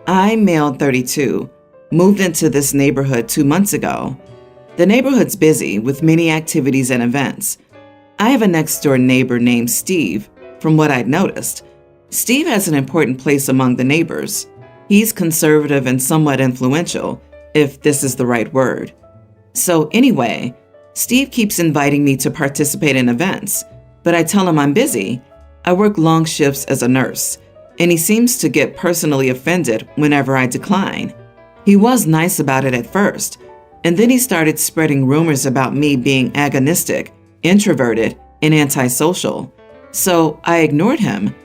I'm male 32, moved into this neighborhood 2 months ago. The neighborhood's busy with many activities and events. I have a next-door neighbor named Steve, from what I'd noticed. Steve has an important place among the neighbors. He's conservative and somewhat influential, if this is the right word. So anyway, Steve keeps inviting me to participate in events, but I tell him I'm busy. I work long shifts as a nurse, and he seems to get personally offended whenever I decline. He was nice about it at first, and then he started spreading rumors about me being agonistic, introverted, and antisocial. So I ignored him.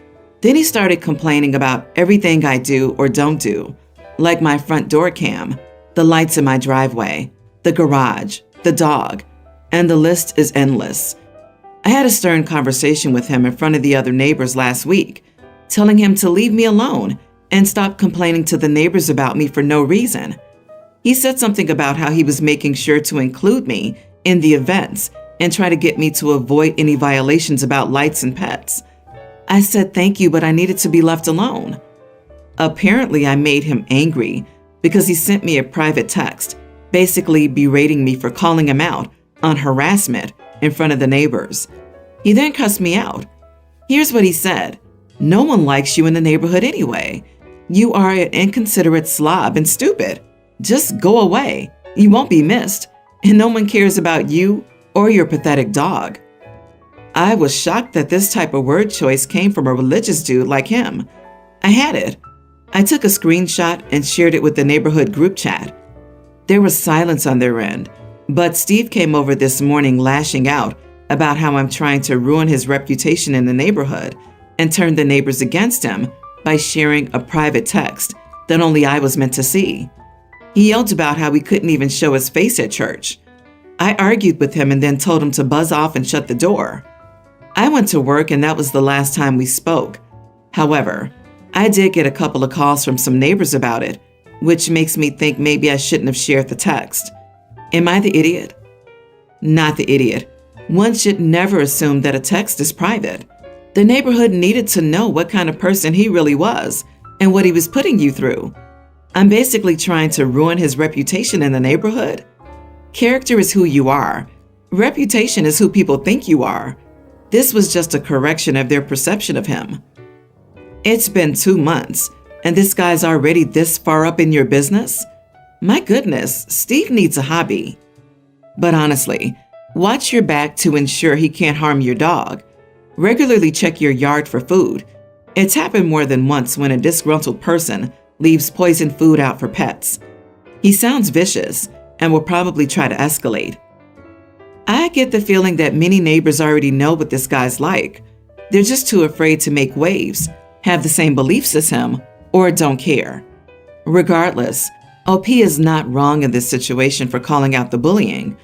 Then he started complaining about everything I do or don't do, like my front door cam, the lights in my driveway, the garage, the dog, and the list is endless. I had a stern conversation with him in front of the other neighbors last week, telling him to leave me alone and stop complaining to the neighbors about me for no reason. He said something about how he was making sure to include me in the events and try to get me to avoid any violations about lights and pets. I said thank you, but I needed to be left alone. Apparently, I made him angry because he sent me a private text, basically berating me for calling him out on harassment in front of the neighbors. He then cussed me out. Here's what he said. No one likes you in the neighborhood anyway. You are an inconsiderate slob and stupid. Just go away. You won't be missed, and no one cares about you or your pathetic dog. I was shocked that this type of word choice came from a religious dude like him. I had it. I took a screenshot and shared it with the neighborhood group chat. There was silence on their end, but Steve came over this morning lashing out about how I'm trying to ruin his reputation in the neighborhood and turn the neighbors against him by sharing a private text that only I was meant to see. He yelled about how he couldn't even show his face at church. I argued with him and then told him to buzz off and shut the door. I went to work and that was the last time we spoke. However, I did get a couple of calls from some neighbors about it, which makes me think maybe I shouldn't have shared the text. Am I the idiot? Not the idiot. One should never assume that a text is private. The neighborhood needed to know what kind of person he really was and what he was putting you through. I'm basically trying to ruin his reputation in the neighborhood. Character is who you are. Reputation is who people think you are. This was just a correction of their perception of him. It's been 2 months, and this guy's already this far up in your business? My goodness, Steve needs a hobby. But honestly, watch your back to ensure he can't harm your dog. Regularly check your yard for food. It's happened more than once when a disgruntled person leaves poisoned food out for pets. He sounds vicious and will probably try to escalate. I get the feeling that many neighbors already know what this guy's like. They're just too afraid to make waves, have the same beliefs as him, or don't care. Regardless, OP is not wrong in this situation for calling out the bullying,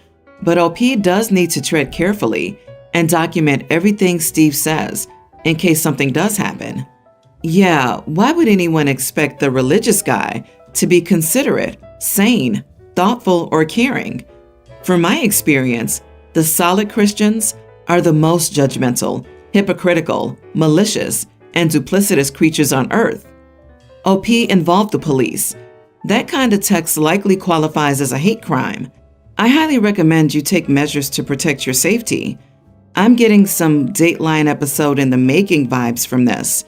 but OP does need to tread carefully and document everything Steve says in case something does happen. Yeah, why would anyone expect the religious guy to be considerate, sane, thoughtful, or caring? From my experience, the solid Christians are the most judgmental, hypocritical, malicious, and duplicitous creatures on earth. OP involved the police. That kind of text likely qualifies as a hate crime. I highly recommend you take measures to protect your safety. I'm getting some Dateline episode in the making vibes from this.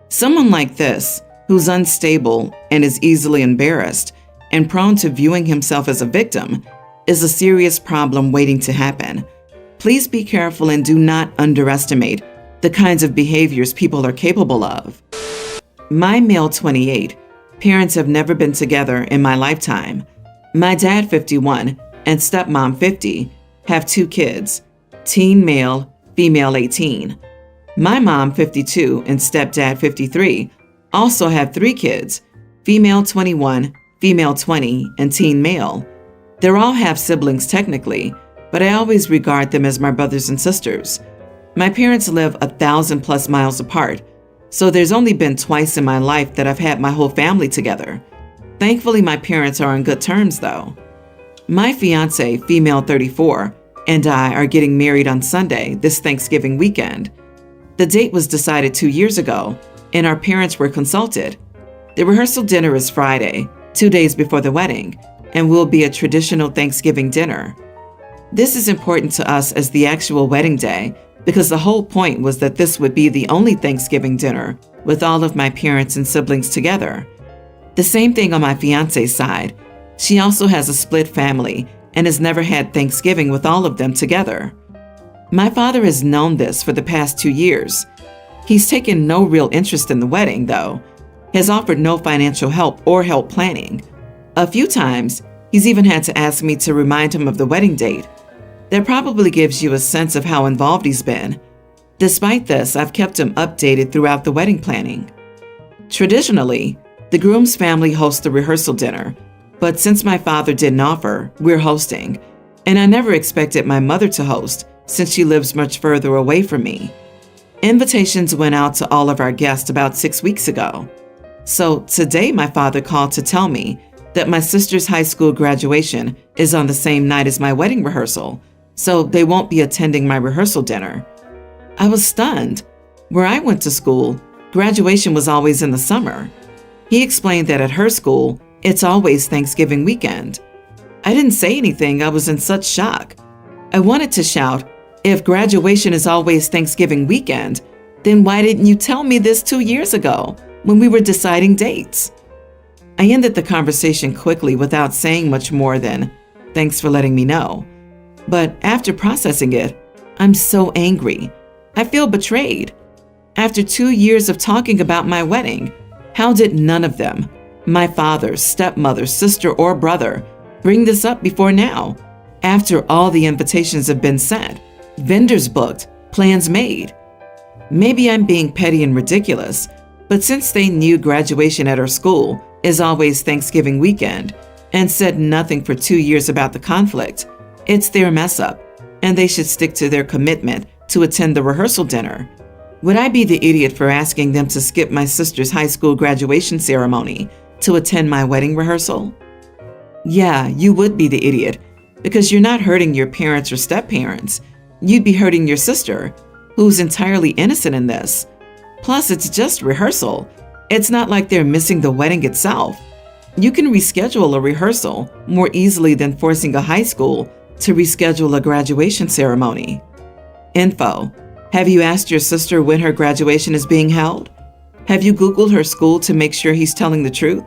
Someone like this, who's unstable and is easily embarrassed and prone to viewing himself as a victim, is a serious problem waiting to happen. Please be careful and do not underestimate the kinds of behaviors people are capable of. My male 28, parents have never been together in my lifetime. My dad 51 and stepmom 50 have 2 kids, teen male, female 18. My mom 52 and stepdad 53 also have 3 kids, female 21, female 20, and teen male. They're all half siblings technically, but I always regard them as my brothers and sisters. My parents live 1,000+ miles apart, so there's only been twice in my life that I've had my whole family together. Thankfully, my parents are on good terms though. My fiance, female 34, and I are getting married on Sunday, this Thanksgiving weekend. The date was decided 2 years ago, and our parents were consulted. The rehearsal dinner is Friday, 2 days before the wedding, and will be a traditional Thanksgiving dinner. This is important to us as the actual wedding day because the whole point was that this would be the only Thanksgiving dinner with all of my parents and siblings together. The same thing on my fiance's side. She also has a split family and has never had Thanksgiving with all of them together. My father has known this for the past 2 years. He's taken no real interest in the wedding, though, has offered no financial help or help planning. A few times, he's even had to ask me to remind him of the wedding date. That probably gives you a sense of how involved he's been. Despite this, I've kept him updated throughout the wedding planning. Traditionally, the groom's family hosts the rehearsal dinner, but since my father didn't offer, we're hosting. And I never expected my mother to host since she lives much further away from me. Invitations went out to all of our guests about 6 weeks ago. So today my father called to tell me that my sister's high school graduation is on the same night as my wedding rehearsal, so they won't be attending my rehearsal dinner. I was stunned. Where I went to school, graduation was always in the summer. He explained that at her school, it's always Thanksgiving weekend. I didn't say anything. I was in such shock. I wanted to shout, if graduation is always Thanksgiving weekend, then why didn't you tell me this 2 years ago when we were deciding dates? I ended the conversation quickly without saying much more than, thanks for letting me know. But after processing it, I'm so angry. I feel betrayed. After 2 years of talking about my wedding, how did none of them, my father, stepmother, sister, or brother, bring this up before now? After all the invitations have been sent, vendors booked, plans made. Maybe I'm being petty and ridiculous, but since they knew graduation at our school is always Thanksgiving weekend and said nothing for 2 years about the conflict, it's their mess up, and they should stick to their commitment to attend the rehearsal dinner. Would I be the idiot for asking them to skip my sister's high school graduation ceremony to attend my wedding rehearsal? Yeah, you would be the idiot, because you're not hurting your parents or step-parents. You'd be hurting your sister, who's entirely innocent in this. Plus, it's just rehearsal. It's not like they're missing the wedding itself. You can reschedule a rehearsal more easily than forcing a high school to reschedule a graduation ceremony. Info: have you asked your sister when her graduation is being held? Have you Googled her school to make sure he's telling the truth?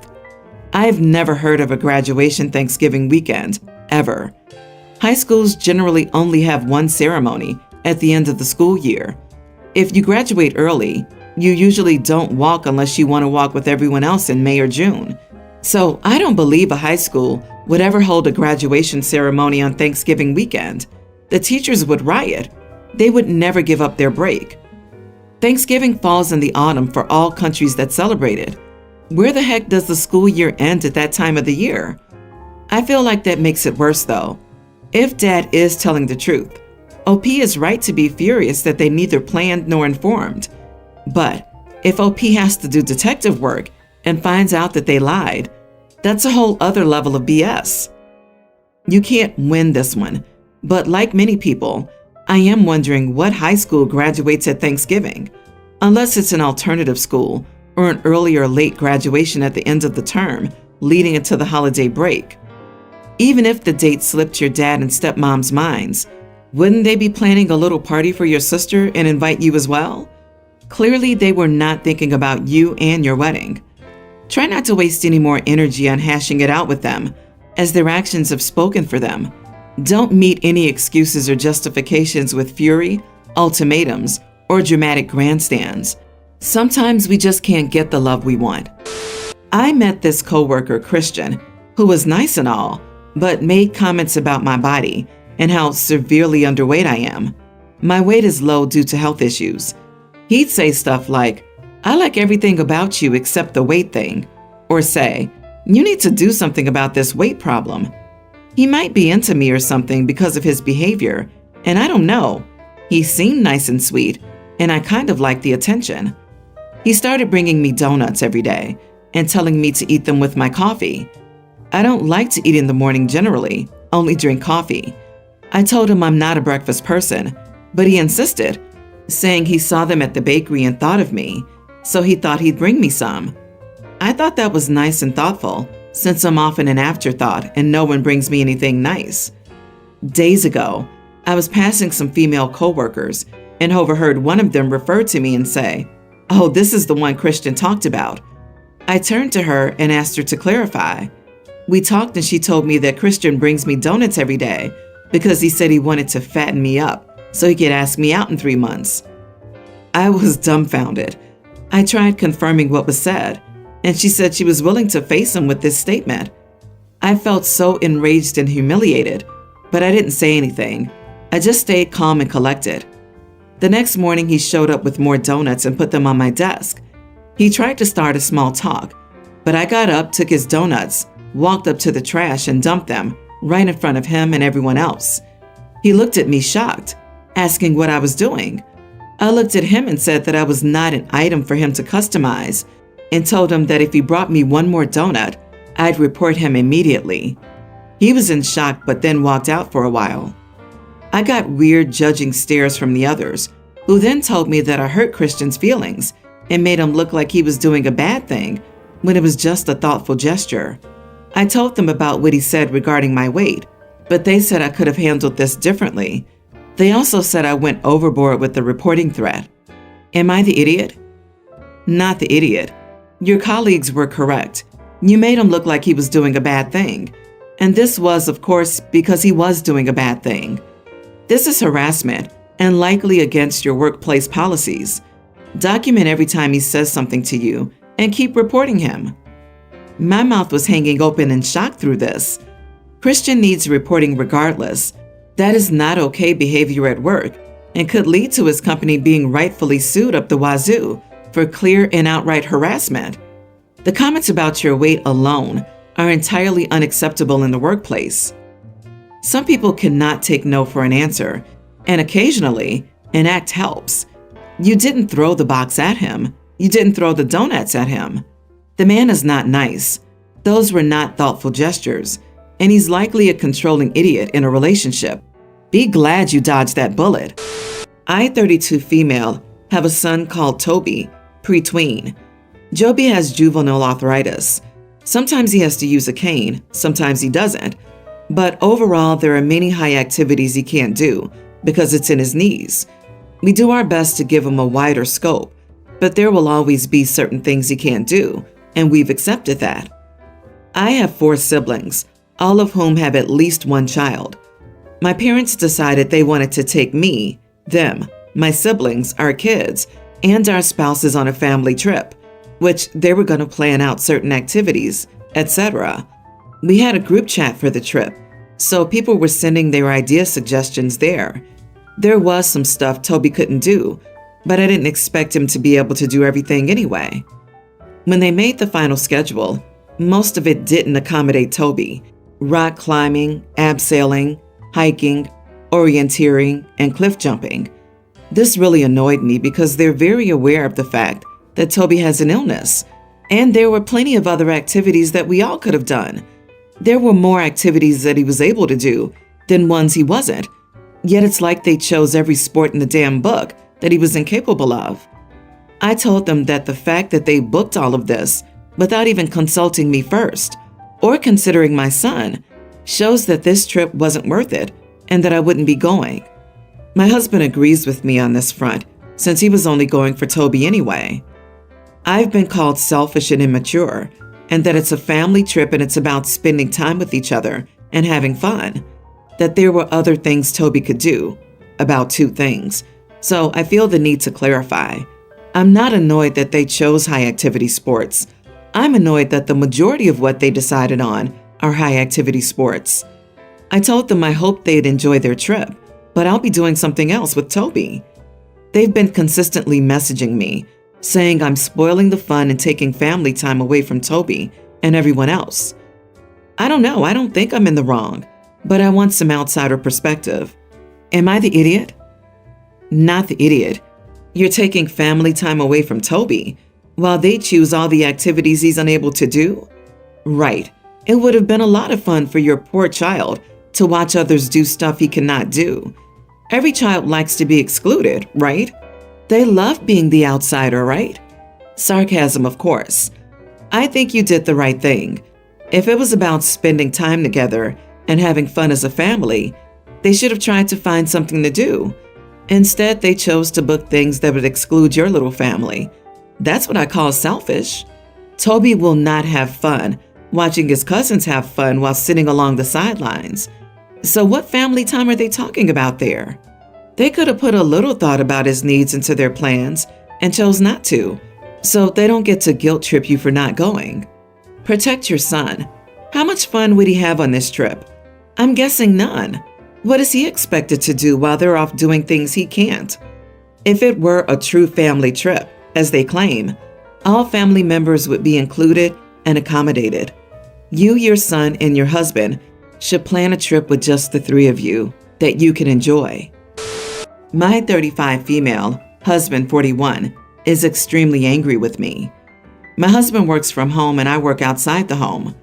I've never heard of a graduation Thanksgiving weekend, ever. High schools generally only have one ceremony at the end of the school year. If you graduate early, you usually don't walk unless you want to walk with everyone else in May or June. So I don't believe a high school would ever hold a graduation ceremony on Thanksgiving weekend. The teachers would riot. They would never give up their break. Thanksgiving falls in the autumn for all countries that celebrate it. Where the heck does the school year end at that time of the year? I feel like that makes it worse though. If Dad is telling the truth, OP is right to be furious that they neither planned nor informed. But if OP has to do detective work and finds out that they lied, that's a whole other level of BS. You can't win this one, but like many people, I am wondering what high school graduates at Thanksgiving, unless it's an alternative school or an early or late graduation at the end of the term, leading into the holiday break. Even if the date slipped your dad and stepmom's minds, wouldn't they be planning a little party for your sister and invite you as well? Clearly, they were not thinking about you and your wedding. Try not to waste any more energy on hashing it out with them, as their actions have spoken for them. Don't meet any excuses or justifications with fury, ultimatums, or dramatic grandstands. Sometimes we just can't get the love we want. I met this coworker, Christian, who was nice and all, but made comments about my body and how severely underweight I am. My weight is low due to health issues. He'd say stuff like, I like everything about you except the weight thing, or say, you need to do something about this weight problem. He might be into me or something because of his behavior, and I don't know. He seemed nice and sweet, and I kind of liked the attention. He started bringing me donuts every day and telling me to eat them with my coffee. I don't like to eat in the morning generally, only drink coffee. I told him I'm not a breakfast person, but he insisted, saying he saw them at the bakery and thought of me, so he thought he'd bring me some. I thought that was nice and thoughtful, since I'm often an afterthought and no one brings me anything nice. Days ago, I was passing some female coworkers and overheard one of them refer to me and say, "Oh, this is the one Christian talked about." I turned to her and asked her to clarify. We talked and she told me that Christian brings me donuts every day because he said he wanted to fatten me up so he could ask me out in 3 months. I was dumbfounded. I tried confirming what was said, and she said she was willing to face him with this statement. I felt so enraged and humiliated, but I didn't say anything. I just stayed calm and collected. The next morning, he showed up with more donuts and put them on my desk. He tried to start a small talk, but I got up, took his donuts, walked up to the trash and dumped them right in front of him and everyone else. He looked at me shocked, asking what I was doing. I looked at him and said that I was not an item for him to customize, and told him that if he brought me one more donut, I'd report him immediately. He was in shock but then walked out for a while. I got weird judging stares from the others, who then told me that I hurt Christian's feelings and made him look like he was doing a bad thing when it was just a thoughtful gesture. I told them about what he said regarding my weight, but they said I could have handled this differently. They also said I went overboard with the reporting threat. Am I the idiot? Not the idiot. Your colleagues were correct. You made him look like he was doing a bad thing. And this was, of course, because he was doing a bad thing. This is harassment and likely against your workplace policies. Document every time he says something to you and keep reporting him. My mouth was hanging open in shock through this. Christian needs reporting regardless. That is not okay behavior at work and could lead to his company being rightfully sued up the wazoo for clear and outright harassment. The comments about your weight alone are entirely unacceptable in the workplace. Some people cannot take no for an answer, and occasionally, an act helps. You didn't throw the box at him. You didn't throw the donuts at him. The man is not nice. Those were not thoughtful gestures, and he's likely a controlling idiot in a relationship. Be glad you dodged that bullet. I, 32 female, have a son called Toby, pre-tween. Joby has juvenile arthritis. Sometimes he has to use a cane, sometimes he doesn't. But overall, there are many high activities he can't do because it's in his knees. We do our best to give him a wider scope, but there will always be certain things he can't do, and we've accepted that. I have 4 siblings, all of whom have at least one child. My parents decided they wanted to take me, them, my siblings, our kids, and our spouses on a family trip, which they were going to plan out certain activities, etc. We had a group chat for the trip, so people were sending their idea suggestions there. There was some stuff Toby couldn't do, but I didn't expect him to be able to do everything anyway. When they made the final schedule, most of it didn't accommodate Toby. Rock climbing, abseiling, hiking, orienteering, and cliff jumping. This really annoyed me because they're very aware of the fact that Toby has an illness, and there were plenty of other activities that we all could have done. There were more activities that he was able to do than ones he wasn't, yet it's like they chose every sport in the damn book that he was incapable of. I told them that the fact that they booked all of this without even consulting me first, or considering my son, shows that this trip wasn't worth it and that I wouldn't be going. My husband agrees with me on this front, since he was only going for Toby anyway. I've been called selfish and immature, and that it's a family trip and it's about spending time with each other and having fun. That there were other things Toby could do, about 2 things. So I feel the need to clarify. I'm not annoyed that they chose high-activity sports. I'm annoyed that the majority of what they decided on are high-activity sports. I told them I hoped they'd enjoy their trip, but I'll be doing something else with Toby. They've been consistently messaging me, saying I'm spoiling the fun and taking family time away from Toby and everyone else. I don't know, I don't think I'm in the wrong, but I want some outsider perspective. Am I the idiot? Not the idiot. You're taking family time away from Toby while they choose all the activities he's unable to do? Right. It would have been a lot of fun for your poor child to watch others do stuff he cannot do. Every child likes to be excluded, right? They love being the outsider, right? Sarcasm, of course. I think you did the right thing. If it was about spending time together and having fun as a family, they should have tried to find something to do. Instead, they chose to book things that would exclude your little family. That's what I call selfish. Toby will not have fun watching his cousins have fun while sitting along the sidelines. So what family time are they talking about there? They could have put a little thought about his needs into their plans and chose not to, so they don't get to guilt trip you for not going. Protect your son. How much fun would he have on this trip? I'm guessing none. What is he expected to do while they're off doing things he can't? If it were a true family trip, as they claim, all family members would be included and accommodated. You, your son, and your husband should plan a trip with just the three of you that you can enjoy. My 35 female, husband 41, is extremely angry with me. My husband works from home and I work outside the home.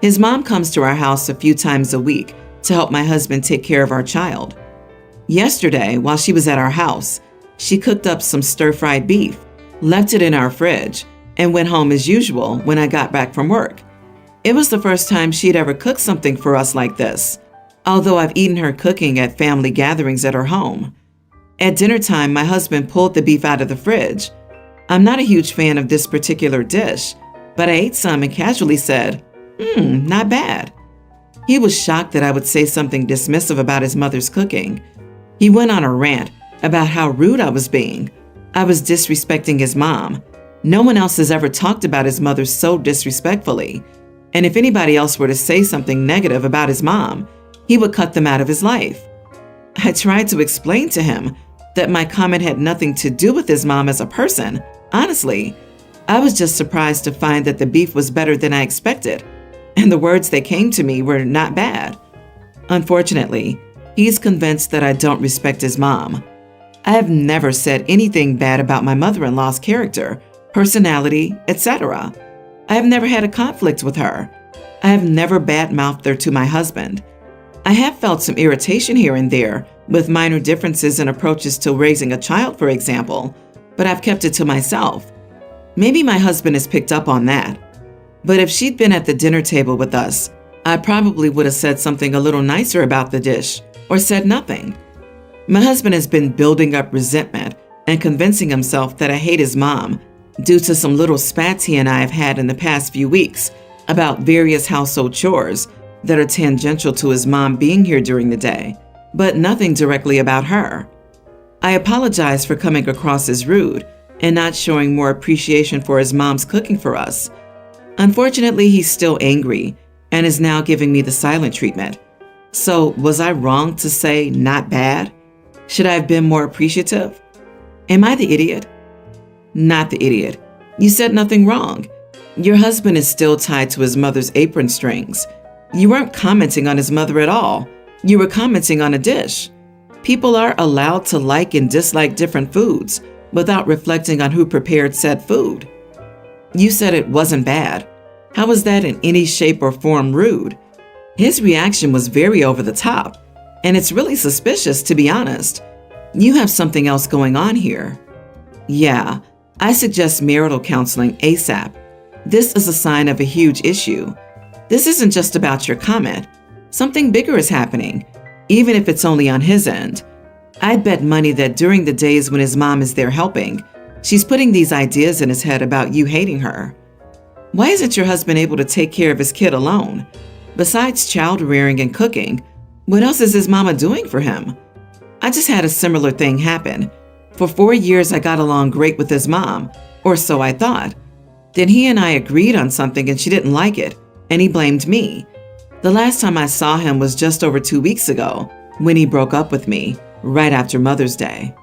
His mom comes to our house a few times a week to help my husband take care of our child. Yesterday, while she was at our house, she cooked up some stir-fried beef, left it in our fridge, and went home as usual when I got back from work. It was the first time she'd ever cooked something for us like this, although I've eaten her cooking at family gatherings at her home. At dinner time, my husband pulled the beef out of the fridge. I'm not a huge fan of this particular dish, but I ate some and casually said, not bad. He was shocked that I would say something dismissive about his mother's cooking. He went on a rant about how rude I was being. I was disrespecting his mom. No one else has ever talked about his mother so disrespectfully. And if anybody else were to say something negative about his mom, he would cut them out of his life. I tried to explain to him that my comment had nothing to do with his mom as a person. Honestly, I was just surprised to find that the beef was better than I expected, and the words that came to me were not bad. Unfortunately, he's convinced that I don't respect his mom. I have never said anything bad about my mother-in-law's character, personality, etc. I have never had a conflict with her. I have never badmouthed her to my husband. I have felt some irritation here and there with minor differences in approaches to raising a child, for example, but I've kept it to myself. Maybe my husband has picked up on that. But if she'd been at the dinner table with us, I probably would have said something a little nicer about the dish or said nothing. My husband has been building up resentment and convincing himself that I hate his mom due to some little spats he and I have had in the past few weeks about various household chores that are tangential to his mom being here during the day, but nothing directly about her. I apologize for coming across as rude and not showing more appreciation for his mom's cooking for us. Unfortunately, he's still angry and is now giving me the silent treatment. So, was I wrong to say not bad? Should I have been more appreciative? Am I the idiot? Not the idiot. You said nothing wrong. Your husband is still tied to his mother's apron strings. You weren't commenting on his mother at all. You were commenting on a dish. People are allowed to like and dislike different foods without reflecting on who prepared said food. You said it wasn't bad. How was that in any shape or form rude? His reaction was very over the top, and it's really suspicious, to be honest. You have something else going on here. Yeah, I suggest marital counseling ASAP. This is a sign of a huge issue. This isn't just about your comment. Something bigger is happening, even if it's only on his end. I'd bet money that during the days when his mom is there helping, she's putting these ideas in his head about you hating her. Why isn't your husband able to take care of his kid alone? Besides child rearing and cooking, what else is his mama doing for him? I just had a similar thing happen. For 4 years, I got along great with his mom, or so I thought. Then he and I agreed on something and she didn't like it, and he blamed me. The last time I saw him was just over 2 weeks ago, when he broke up with me, right after Mother's Day.